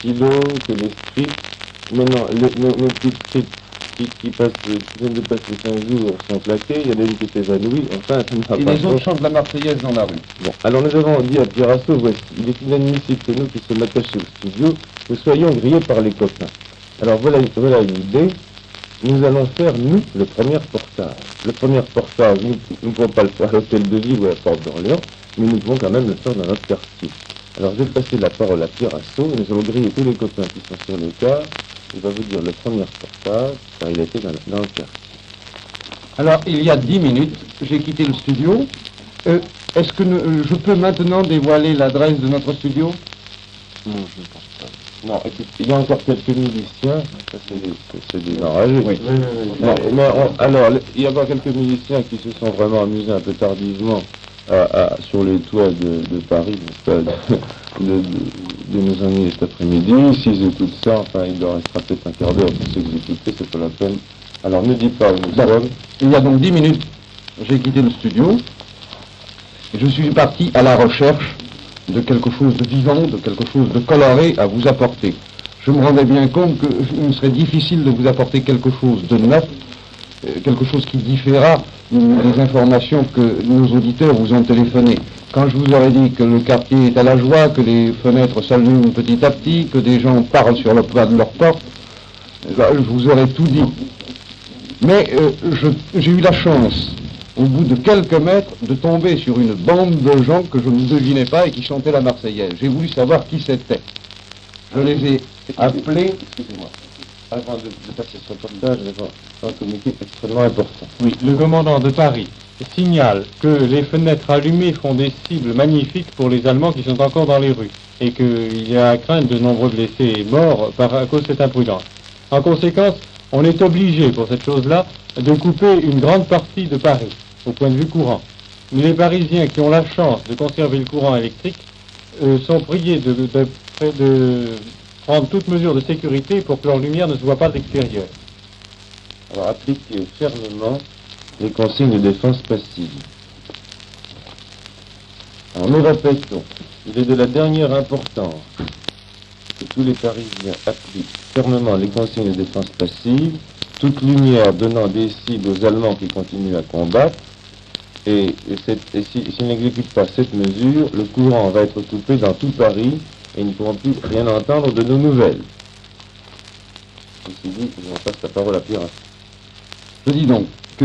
stylos, que les scripts. Maintenant, nos petites scripts qui viennent de passer 5 jours sont claqués, il y en a une qui est évanouie, enfin, ça ne va Et pas. les autres chantent la Marseillaise dans la rue. Bon, alors nous avons dit à Pierasso, voici, il est inadmissible que nous qui sommes attachés au studio, que soyons grillés par les copains. Alors voilà une idée, nous allons faire, nous, le premier reportage. Le premier reportage, nous ne pouvons pas le faire à l'hôtel de ville ou à la Porte d'Orléans, mais nous pouvons quand même le faire dans notre quartier. Alors je vais passer la parole à Pierasso, nous allons griller tous les copains qui sont sur le cas. Il va vous dire le premier reportage, car il était dans le quartier. Alors, il y a 10 minutes, j'ai quitté le studio. Est-ce que je peux maintenant dévoiler l'adresse de notre studio? Non, je ne pense pas. Non, écoute, il y a encore quelques musiciens, ça c'est des enragés. Oui. Alors, il y a pas quelques musiciens qui se sont vraiment amusés un peu tardivement sur les toits de Paris, de nous emmener cet après-midi. S'ils écoutent ça, enfin, il leur restera peut-être un quart d'heure pour s'exécuter, c'est pas la peine. Alors, ne dis pas où nous sommes. Il y a donc 10 minutes, j'ai quitté le studio et je suis parti à la recherche de quelque chose de vivant, de quelque chose de coloré à vous apporter. Je me rendais bien compte qu'il me serait difficile de vous apporter quelque chose de neuf, quelque chose qui différera des informations que nos auditeurs vous ont téléphonées. Quand je vous aurais dit que le quartier est à la joie, que les fenêtres s'allument petit à petit, que des gens parlent sur le pas de leur porte, je vous aurais tout dit. Mais j'ai eu la chance, au bout de quelques mètres, de tomber sur une bande de gens que je ne devinais pas et qui chantaient la Marseillaise. J'ai voulu savoir qui c'était. Je les ai appelés... Excusez-moi. Avant de passer ce reportage, un communiqué extrêmement important. Oui, le commandant de Paris signale que les fenêtres allumées font des cibles magnifiques pour les Allemands qui sont encore dans les rues et qu'il y a à craindre de nombreux blessés et morts à cause de cette imprudence. En conséquence, on est obligé pour cette chose-là de couper une grande partie de Paris au point de vue courant. Mais les Parisiens qui ont la chance de conserver le courant électrique sont priés de prendre toute mesure de sécurité pour que leur lumière ne se voit pas de l'extérieur. Alors, appliquez fermement les consignes de défense passive. Alors, nous répétons, il est de la dernière importance que tous les Parisiens appliquent fermement les consignes de défense passive, toute lumière donnant des cibles aux Allemands qui continuent à combattre, et s'ils n'exécutent pas cette mesure, le courant va être coupé dans tout Paris et ils ne pourront plus rien entendre de nos nouvelles. Ceci dit, on passe la parole à Pierasso. Je dis donc,